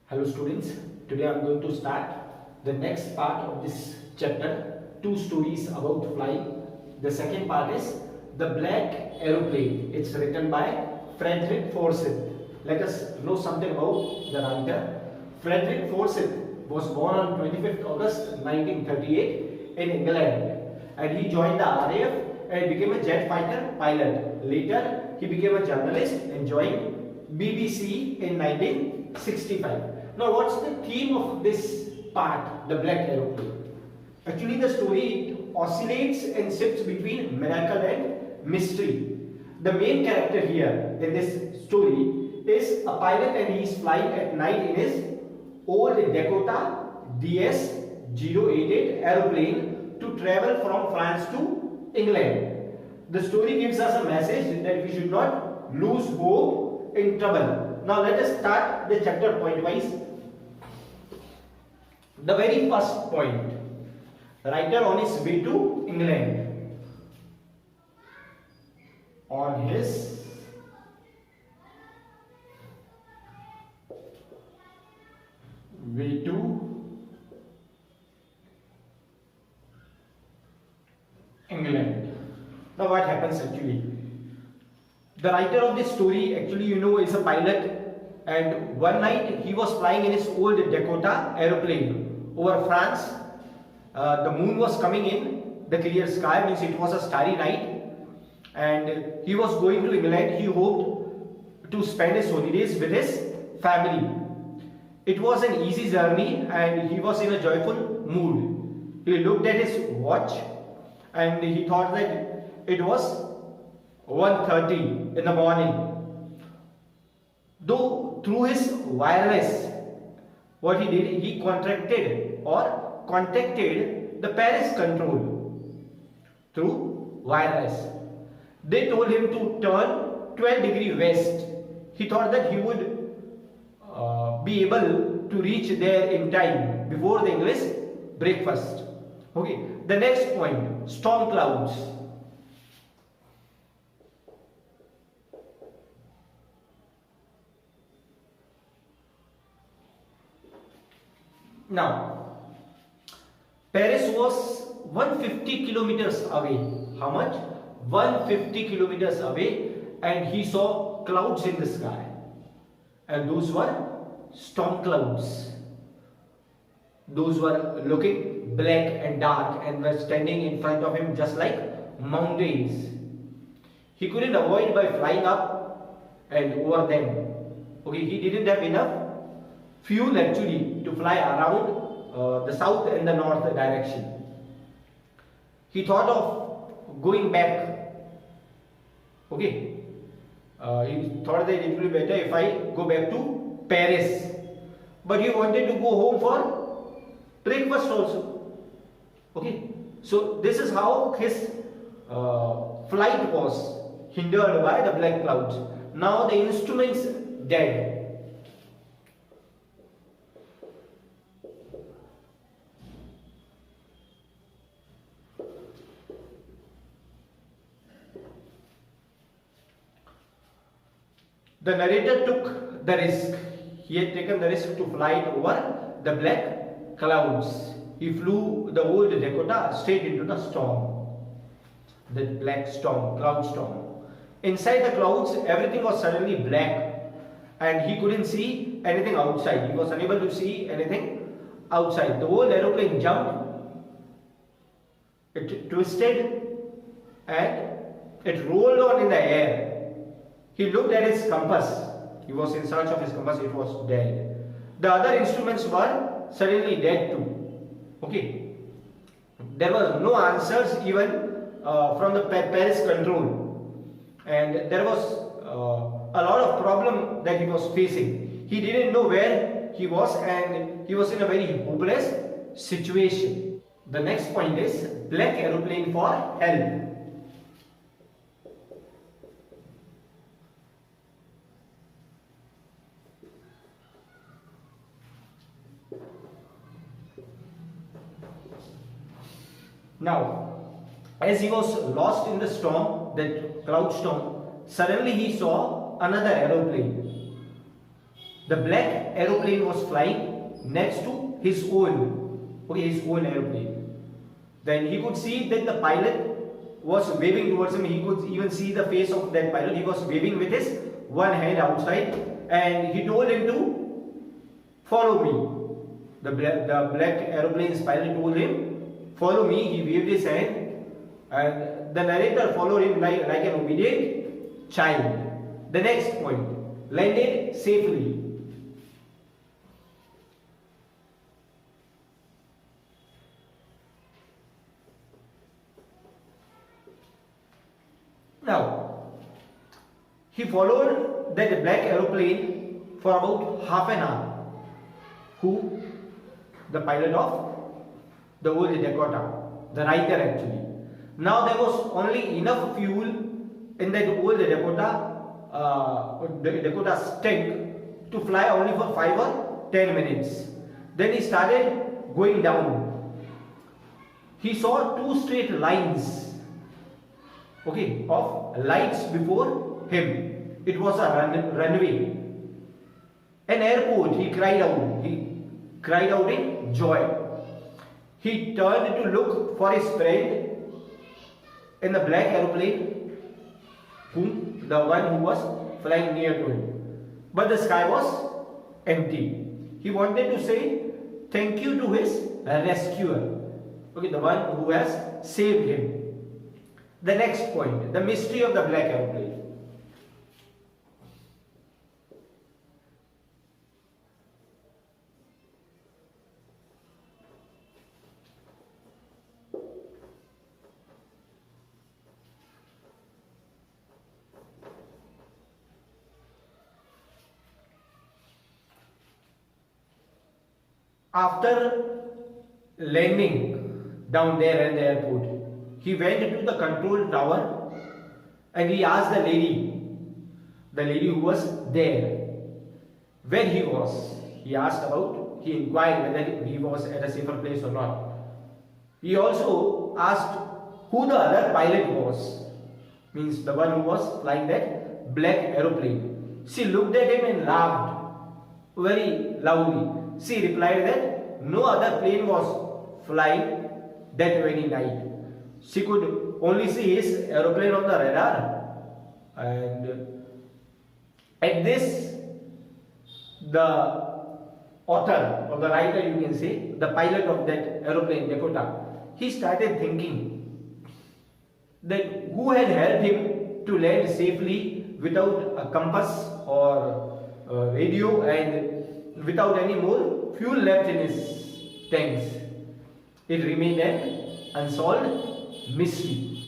Hello students, today I am going to start the next part of this chapter, two stories about flying. The second part is The Black Aeroplane. It's written by Frederick Forsyth. Let us know something about the writer. Frederick Forsyth was born on 25th August 1938 in England, and he joined the RAF and became a jet fighter pilot. Later, he became a journalist and joined BBC in 1965. Now, what's the theme of this part, The Black Aeroplane? Actually, the story oscillates and shifts between miracle and mystery. The main character here in this story is a pilot, and he is flying at night in his old Dakota DS-088 aeroplane to travel from France to England. The story gives us a message that we should not lose hope in trouble. Now let us start the chapter point wise. The very first point, writer on his way to England. On his way to England. Now what happens actually? The writer of this story actually is a pilot, and one night he was flying in his old Dakota aeroplane over France. The moon was coming in, the clear sky, means it was a starry night, and he was going to England. He hoped to spend his holidays with his family. It was an easy journey and he was in a joyful mood. He looked at his watch and he thought that it was 1:30 in the morning. Though through his wireless, what he did, he contacted the Paris control through wireless. They told him to turn 12 degrees west. He thought that he would be able to reach there in time before the English breakfast. Okay, the next point, storm clouds. Now, Paris was 150 kilometers away. How much? 150 kilometers away, and he saw clouds in the sky, and those were storm clouds. Those were looking black and dark and were standing in front of him just like mountains. He couldn't avoid by flying up and over them. Okay, he didn't have enough fuel actually to fly around the south and the north direction. He thought of going back. Okay, he thought that it will be better if I go back to Paris, but he wanted to go home for breakfast also. Okay, so this is how his flight was hindered by the black clouds. Now the instruments dead. The narrator took the risk. He had taken the risk to fly over the black clouds. He flew the old Dakota straight into the storm. The black storm, cloud storm. Inside the clouds, everything was suddenly black, and he couldn't see anything outside. He was unable to see anything outside. The whole aeroplane jumped, it twisted, and it rolled on in the air. He looked at his compass. He was in search of his compass. It was dead. The other instruments were suddenly dead too. Okay. There was no answers even from the Paris control, and there was a lot of problem that he was facing. He didn't know where he was, and he was in a very hopeless situation. The next point is black aeroplane for help. Now, as he was lost in the storm, that cloud storm, suddenly he saw another aeroplane. The black aeroplane was flying next to his own, his own aeroplane. Then he could see that the pilot was waving towards him. He could even see the face of that pilot. He was waving with his one hand outside, and he told him to follow me. The black aeroplane's pilot told him, follow me. He waved his hand, and the narrator followed him like an obedient child. The next point, landed safely. Now, he followed that black aeroplane for about half an hour. Who? The pilot of the old Dakota, the writer actually. Now there was only enough fuel in that old Dakota's tank to fly only for 5 or 10 minutes. Then he started going down. He saw 2 straight lines of lights before him. It was a runway. An airport, he cried out. He cried out in joy. He turned to look for his friend in the black aeroplane, the one who was flying near to him. But the sky was empty. He wanted to say thank you to his rescuer, the one who has saved him. The next point, the mystery of the black aeroplane. After landing down there at the airport, he went to the control tower and he asked the lady who was there, where he was. He inquired whether he was at a safer place or not. He also asked who the other pilot was, means the one who was flying that black aeroplane. She looked at him and laughed very loudly. She replied that no other plane was flying that very night. She could only see his aeroplane on the radar. And at this, the author or the writer, you can say, the pilot of that aeroplane, Dakota, he started thinking that who had helped him to land safely without a compass or radio and without any more fuel left in his tanks. It remained an unsolved mystery.